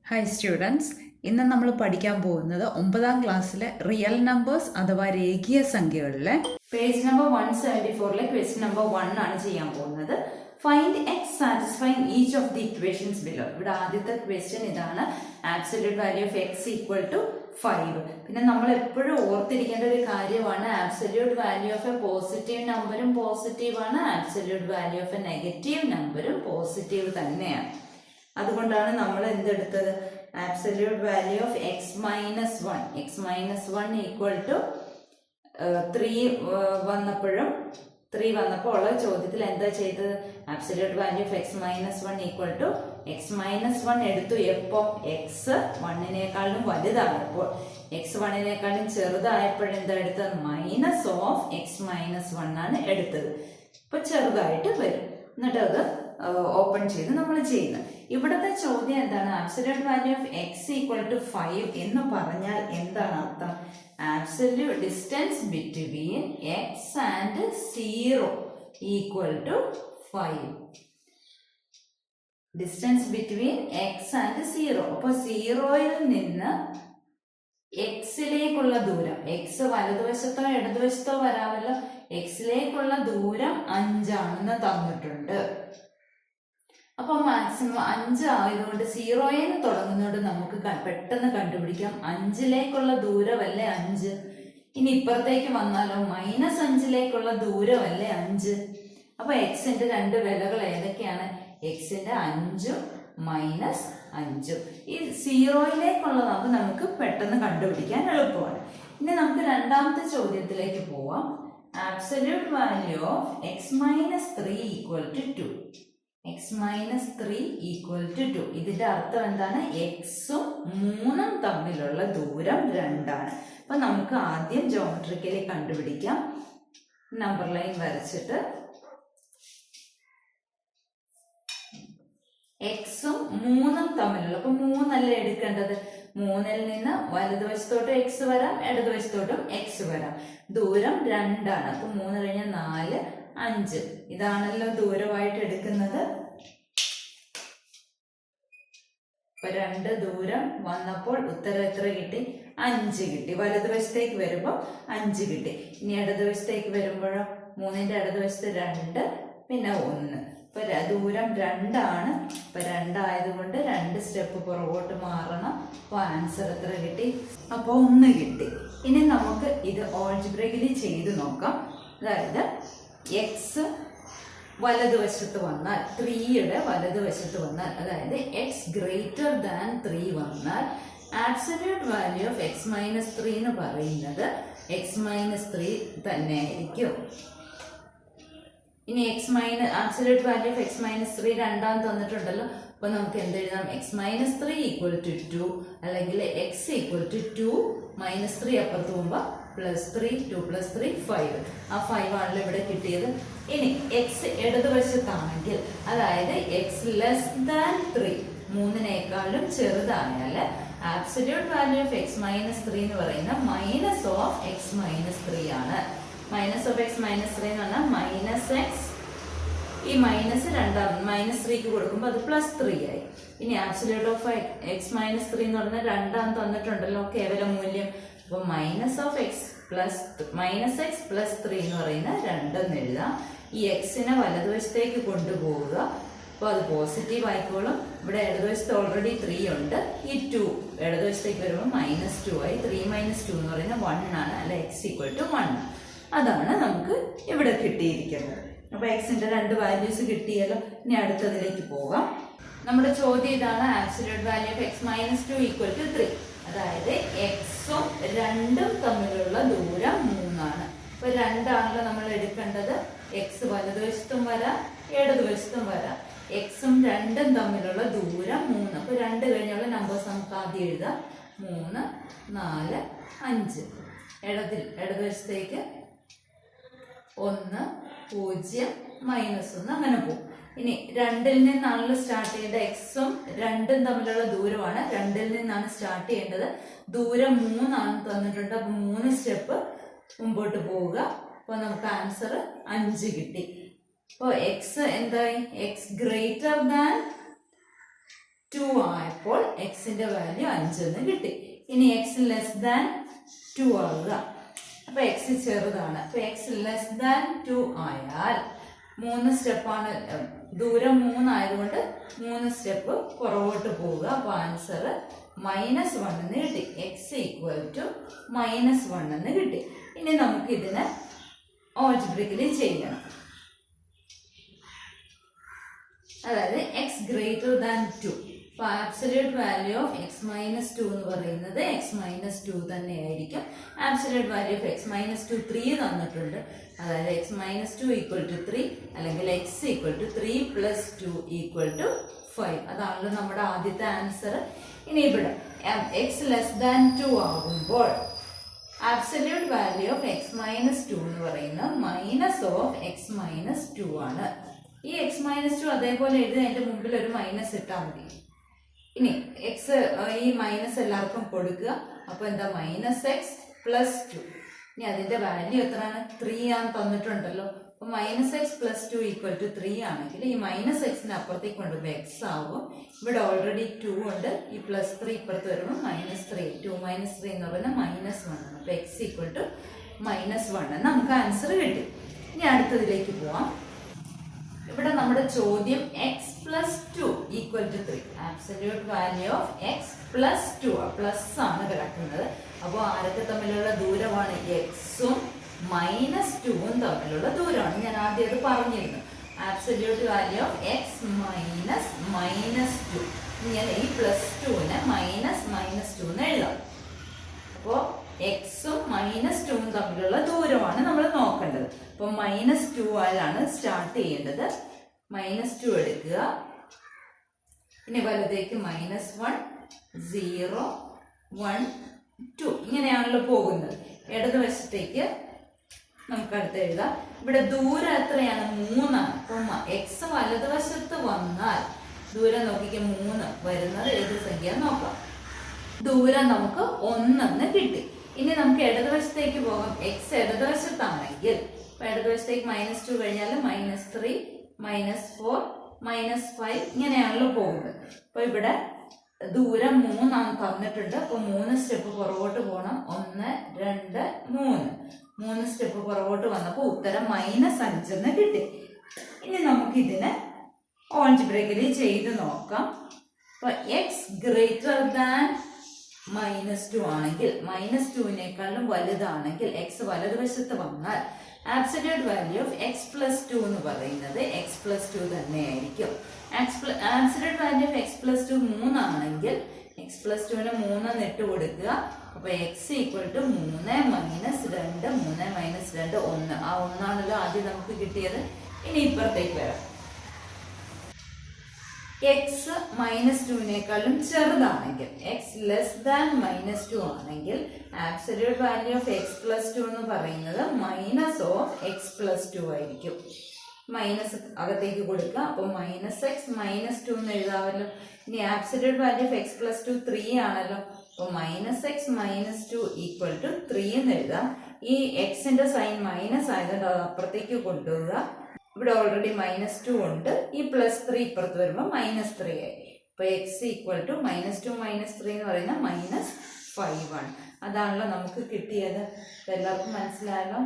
Hi students, ഇന്ന് നമ്മൾ പഠിക്കാൻ പോകുന്നത് 9ാം ക്ലാസ്സിലെ റിയൽ നമ്പേഴ്സ് അഥവാ രേഖീയ സംഖ്യകളിലെ പേജ് നമ്പർ 174 ക്വസ്റ്റ്യൻ നമ്പർ 1 ആണ് ചെയ്യാൻ പോകുന്നത്. Find x satisfying each of the equations below. ഇവിടെ ആദ്യത്തെ ക്വസ്റ്റ്യൻ ഇതാണ്, absolute value of x equal to 5. പിന്നെ നമ്മൾ എപ്പോഴും ഓർത്തിരിക്കേണ്ട ഒരു കാര്യമാണ്, absolute value of a positive നമ്പറും പോസിറ്റീവ് ആണ്, absolute value of a negative നമ്പറും പോസിറ്റീവ് തന്നെയാണ്. അതുകൊണ്ടാണ് നമ്മൾ എന്തെടുത്തത്, absolute value of x minus one equal to 3 വന്നപ്പോൾ ഉള്ള ചോദ്യത്തിൽ എന്താ ചെയ്തത്, absolute value of x minus one equal to x minus one എടുത്തു. എപ്പോ എക്സ് 1നേക്കാളും വലുതായപ്പോൾ, എക്സ് 1നേക്കാളും ചെറുതായപ്പോഴെന്താ എടുത്തത്, minus of x minus one ആണ് എടുത്തത്. ഇപ്പൊ ചെറുതായിട്ട് വരും. എന്നിട്ട് അത് ഓപ്പൺ ചെയ്ത് നമ്മൾ ചെയ്യുന്നു. ഇവിടുത്തെ ചോദ്യം എന്താണ്, absolute value of x equal to 5 എന്ന് പറഞ്ഞാൽ എന്താണ് അർത്ഥം, absolute distance between x and 0 equal to 5. Distance between x and 0. അപ്പൊ 0യിൽ നിന്ന് എക്സിലേക്കുള്ള ദൂരം, എക്സ് വലതുവശത്തോ ഇടതുവശത്തോ വരാമല്ലോ, എക്സിലേക്കുള്ള ദൂരം 5 ആണെന്ന് തന്നിട്ടുണ്ട്. അപ്പൊ മാക്സിമം 5 ആയതുകൊണ്ട് 0യിൽ തുടങ്ങുന്നതുകൊണ്ട് നമുക്ക് പെട്ടെന്ന് കണ്ടുപിടിക്കാം, 5ലേക്കുള്ള ദൂരമല്ലേ 5. ഇനി ഇപ്പുറത്തേക്ക് വന്നാലോ, -5ലേക്കുള്ള ദൂരമല്ലേ 5. അപ്പൊ എക്സിന്റെ രണ്ട് വിലകൾ ഏതൊക്കെയാണ്, എക്സിന്റെ 5ഉം -5ഉം. ഈ 0യിലേക്കുള്ളതാകുമ്പോൾ നമുക്ക് പെട്ടെന്ന് കണ്ടുപിടിക്കാൻ എളുപ്പമാണ്. ഇനി നമുക്ക് രണ്ടാമത്തെ ചോദ്യത്തിലേക്ക് പോവാം. Absolute value of x minus 3 equal to 2. X minus 3 equal to 2. ഇതിന്റെ അർത്ഥം എന്താണ്, എക്സും 3ഉം തമ്മിലുള്ള ദൂരം 2 ആണ്. അപ്പൊ നമുക്ക് ആദ്യം ജോമെട്രിക്കലി കണ്ടുപിടിക്കാം. നമ്പർ ലൈൻ വരച്ചിട്ട് എക്സും 3ഉം തമ്മിലുള്ള, അപ്പൊ 3 അല്ലേ എടുക്കേണ്ടത്, 3ൽ നിന്ന് വലതുവശത്തോട്ടും എക്സ് വരാം, ഇടതുവശത്തോട്ടും എക്സ് വരാം. ദൂരം 2 ആണ്. അപ്പൊ 3 കഴിഞ്ഞാൽ 4, 5. ഇതാണല്ലോ ദൂരമായിട്ട് എടുക്കുന്നത്. അപ്പൊ 2 ദൂരം വന്നപ്പോൾ ഉത്തരം എത്ര കിട്ടി, 5 കിട്ടി. വലതുവശത്തേക്ക് വരുമ്പോ 5 കിട്ടി. ഇനി ഇടതുവശത്തേക്ക് വരുമ്പോഴോ, 3ന്റെ ഇടതുവശത്ത് 2 പിന്നെ 1. ഇപ്പൊ ദൂരം 2 ആണ്. ഇപ്പൊ 2 ആയതുകൊണ്ട് 2 സ്റ്റെപ്പ് പുറകോട്ട് മാറണം. അപ്പൊ ആൻസർ എത്ര കിട്ടി, അപ്പൊ 1 കിട്ടി. ഇനി നമുക്ക് ഇത് ഓൾജിബ്രയിക്കലി ചെയ്ത് നോക്കാം. അതായത് എക്സ് വലതുവശത്ത് വന്നാൽ, 3യുടെ വലതുവശത്ത് വന്നാൽ, അതായത് എക്സ് ഗ്രേറ്റർ ദാൻ 3 വന്നാൽ absolute value of x minus 3 എന്ന് പറയുന്നത് എക്സ് മൈനസ് 3 തന്നെ ആയിരിക്കും. ഇനി absolute value of x minus 3 രണ്ടാം തന്നിട്ടുണ്ടല്ലോ. അപ്പൊ നമുക്ക് എന്ത് എഴുതാം, എക്സ് മൈനസ് 3 ഈക്വൽ ടു 2, അല്ലെങ്കിൽ എക്സ് ഈക്വൽ ടു 2 മൈനസ് 3 അപ്പുറത്ത് പോകുമ്പോ +3, 2 + 3 5. ആ 5 ആണല്ലോ ഇവിടെ കിട്ടിയത്. ഇനി എക്സ് ഇടതുവശത്താണെങ്കിൽ, അതായത് എക്സ് ലെസ് ദാൻ 3, 3നേക്കാളും ചെറുതായാൽ absolute value of x minus 3 എന്ന് പറയുന്ന മൈനസ് ഓഫ് എക്സ് മൈനസ് 3 ആണ്. മൈനസ് ഓഫ് എക്സ് മൈനസ് 3 എന്ന് പറഞ്ഞാൽ മൈനസ് എക്സ്, ഈ മൈനസ് -3ക്ക് കൊടുക്കുമ്പോൾ അത് +3 ആയി. ഇനി ആബ്സല്യൂട്ട് ഓഫ് എക്സ് മൈനസ് 3 എന്ന് പറഞ്ഞാൽ രണ്ടാം തന്നിട്ടുണ്ടല്ലോ കേവല മൂല്യം. അപ്പൊ മൈനസ് എക്സ് പ്ലസ് 3 എന്ന് പറയുന്ന 2 എന്ന് എഴുതാം. ഈ എക്സിനെ വലതുവശത്തേക്ക് കൊണ്ടുപോവുക. അപ്പൊ അത് പോസിറ്റീവ് ആയിക്കോളും. ഇവിടെ ഇടതുവശത്ത് ഓൾറെഡി 3 ഉണ്ട്. ഈ 2 ഇടതുവശത്തേക്ക് വരുമ്പോൾ -2 ആയി. 3 - 2 എന്ന് പറയുന്നത് 1 ആണ്, അല്ല എക്സ് ഈക്വൽ ടു 1. അതാണ് നമുക്ക് ഇവിടെ കിട്ടിയിരിക്കുന്നത്. അപ്പൊ എക്സിന്റെ 2 വാല്യൂസ് കിട്ടിയല്ലോ. ഇനി അടുത്തതിലേക്ക് പോകാം. നമ്മുടെ ചോദ്യം ഇതാണ്, absolute value of x minus 2 equal to 3. അതായത് എക്സും 2ഉം തമ്മിലുള്ള ദൂരം 3 ആണ്. അപ്പൊ 2 ആണല്ലോ നമ്മൾ എടുക്കേണ്ടത്. എക്സ് വലതുവശത്തും വരാം, ഇടതുവശത്തും വരാം. എക്സും 2ഉം തമ്മിലുള്ള ദൂരം 3. അപ്പൊ 2 കഴിഞ്ഞുള്ള നമ്പേഴ്സ് നമുക്ക് ആദ്യം എഴുതാം. 3, 4, 5. ഇടതുവശത്തേക്ക് 1, 0, -1 അങ്ങനെ പോകും. ഇനി 2ൽ നിന്നാണല്ലോ സ്റ്റാർട്ട് ചെയ്യേണ്ടത്. എക്സും 2ഉം തമ്മിലുള്ള ദൂരമാണ്, 2ൽ നിന്നാണ് സ്റ്റാർട്ട് ചെയ്യേണ്ടത്. ദൂരം 3 ആണ് തന്നിട്ടുണ്ട്. അപ്പൊ 3 സ്റ്റെപ്പ് മുമ്പോട്ട് പോവുക. അപ്പൊ നമുക്ക് ആൻസർ 5 കിട്ടി. അപ്പൊ എക്സ് എന്തായി, എക്സ് ഗ്രേറ്റർ ദാൻ 2 ആയപ്പോൾ എക്സിന്റെ വാല്യൂ 5 എന്ന് കിട്ടി. ഇനി എക്സ് ലെസ് ദാൻ 2 ആവുക. അപ്പൊ എക്സ് ചെറുതാണ്. അപ്പൊ എക്സ് ലെസ് ദാൻ 2 ആയാൽ 3 സ്റ്റെപ്പാണ്, ദൂരം 3 ആയതുകൊണ്ട് 3 സ്റ്റെപ്പ് പുറകോട്ട് പോവുക. അപ്പൊ ആൻസർ -1 എന്ന് കിട്ടി. എക്സ് ഈക്വൽ ടു -1 എന്ന് കിട്ടി. ഇനി നമുക്ക് ഇതിനെ ഓൾജിബ്രിക്കലി ചെയ്യണം. അതായത് എക്സ് ഗ്രേറ്റർ ദാൻ 2. അപ്പൊ absolute value of x minus 2 എന്ന് പറയുന്നത് എക്സ് മൈനസ് 2 തന്നെയായിരിക്കും. Absolute value of x minus 2 3 തന്നിട്ടുണ്ട്. അതായത് എക്സ് മൈനസ് 2 ഈക്വൽ ടു 3 അല്ലെങ്കിൽ x equal to 3 plus 2 equal to 5. അതാണല്ലോ നമ്മുടെ ആദ്യത്തെ ആൻസർ. ഇനി ഇവിടെ എക്സ് ലെസ് ദാൻ 2 ആകുമ്പോൾ absolute value of x minus 2 എന്ന് പറയുന്നത് മൈനസ് ഓഫ് എക്സ് മൈനസ് 2 ആണ്. ഈ എക്സ് മൈനസ് 2 അതേപോലെ എഴുതി അതിന്റെ മുമ്പിൽ ഒരു മൈനസ് ഇട്ടാൽ മതി. ഇനി എക്സ് ഈ മൈനസ് എല്ലാവർക്കും കൊടുക്കുക. അപ്പൊ എന്താ മൈനസ് എക്സ് പ്ലസ് 2. ഇനി അതിന്റെ വാല്യൂ എത്രയാണ്? 3 ആണ് തന്നിട്ടുണ്ടല്ലോ. അപ്പൊ minus x plus 2 equal to 3 ആണെങ്കിൽ ഈ മൈനസ് എക്സിന് അപ്പുറത്തേക്ക് കൊണ്ടുപോകുമ്പോൾ എക്സ് ആവും. ഇവിടെ ഓൾറെഡി 2 ഉണ്ട്. ഈ പ്ലസ് 3 ഇപ്പുറത്ത് വരുമ്പോൾ -3. 2 - 3 എന്ന് പറയുന്നത് -1 ആണ്. അപ്പൊ എക്സ് ഈക്വൽ ടു -1 നമുക്ക് ആൻസർ കിട്ടി. ഇനി അടുത്തതിലേക്ക് പോവാം. ഇവിടെ നമ്മുടെ ചോദ്യം x plus 2 equal to 3. Absolute value of x plus 2 plus ആണ് കിടക്കുന്നത്. അപ്പോൾ ആരൊക്കെ തമ്മിലുള്ള ദൂരമാണ്? എക്സും -2 തമ്മിലുള്ള ദൂരമാണ്. ഞാൻ ആദ്യം അത് പറഞ്ഞിരുന്നു. Absolute value of x minus -2. ഇങ്ങനെ ഈ പ്ലസ് 2നെ -2 എന്ന് എഴുതാം. അപ്പോൾ എക്സും -2 തമ്മിലുള്ള ദൂരമാണ് നമ്മൾ നോക്കേണ്ടത്. അപ്പൊ -2 ആയാണ് സ്റ്റാർട്ട് ചെയ്യേണ്ടത്. -2 എടുക്കുക. ഇനി വലതേക്ക് -1 0 1 2 ഇങ്ങനെയാണല്ലോ പോകുന്നത്. ഇടതുവശത്തേക്ക് നമുക്ക് അടുത്ത് എഴുതാം. ഇവിടെ ദൂരം എത്രയാണ്? 3 ആണ്. അപ്പൊ എക്സ് വലതുവശത്ത് വന്നാൽ ദൂരം നോക്കിക്ക് 3 വരുന്നത് ഏത് സംഖ്യ നോക്കാം. ദൂരം നമുക്ക് 1 എന്ന് കിട്ടി. ഇനി നമുക്ക് ഇടതുവശത്തേക്ക് പോകാം. എക്സ് ഇടതുവശത്താണെങ്കിൽ ഇടതുവശത്തേക്ക് -2 കഴിഞ്ഞാൽ -3 -4 -5 ഇങ്ങനെയാണല്ലോ പോകുന്നത്. അപ്പൊ ഇവിടെ ദൂരം 3 ആണ് തന്നിട്ടുണ്ട്. അപ്പൊ 3 സ്റ്റെപ്പ് പുറകോട്ട് പോകണം. 1 2 3 സ്റ്റെപ്പ് പുറകോട്ട് വന്നപ്പോൾ ഉത്തരം -5 എന്ന് കിട്ടി. ഇനി നമുക്ക് ഇതിനെ ഓൾജിബ്രേക്കലി ചെയ്ത് നോക്കാം. അപ്പൊ എക്സ് ഗ്രേറ്റർ ദാൻ -2 ആണെങ്കിൽ -2നേക്കാളും വലുതാണെങ്കിൽ എക്സ് വലതുവശത്ത് വന്നാൽ absolute value of x plus 2 എന്ന് പറയുന്നത് എക്സ് പ്ലസ് 2 തന്നെയായിരിക്കും. Absolute value of x plus 2 3 ആണെങ്കിൽ എക്സ് പ്ലസ് 2ന് 3 എന്ന് ഇട്ട് കൊടുക്കുക. അപ്പൊ എക്സ് ഈക്വൽ ടു 3 - 2 3 - 2 1. ആ 1 ആണല്ലോ ആദ്യം നമുക്ക് കിട്ടിയത്. ഇനി ഇപ്പുറത്തേക്ക് വരാം. എക്സ് -2നേക്കാളും ചെറുതാണെങ്കിൽ എക്സ് ലെസ് ദാൻ -2 ആണെങ്കിൽ absolute value of x plus 2 എന്ന് പറയുന്നത് മൈനസ് ഓഫ് എക്സ് പ്ലസ് 2 ആയിരിക്കും. മൈനസ് അകത്തേക്ക് കൊടുക്കുക. അപ്പൊ -x -2 എന്ന് എഴുതാമല്ലോ. ഇനി absolute value of x plus 2 3 ആണല്ലോ. അപ്പൊ -x -2 ഈക്വൽ ടു 3 എന്ന് എഴുതാം. ഈ എക്സിന്റെ സൈൻ മൈനസ് ആയതുകൊണ്ട് അത് അപ്പുറത്തേക്ക് കൊണ്ടുപോവുക. ഇവിടെ ഓൾറെഡി -2 ഉണ്ട്. ഈ +3 ഇപ്പുറത്ത് വരുമ്പോൾ -3 ആയി. അപ്പൊ എക്സ് ഈക്വൽ ടു -2 -3 എന്ന് പറയുന്നത് -5 ആണ്. അതാണല്ലോ നമുക്ക് കിട്ടിയത്. എല്ലാവർക്കും മനസ്സിലായല്ലോ.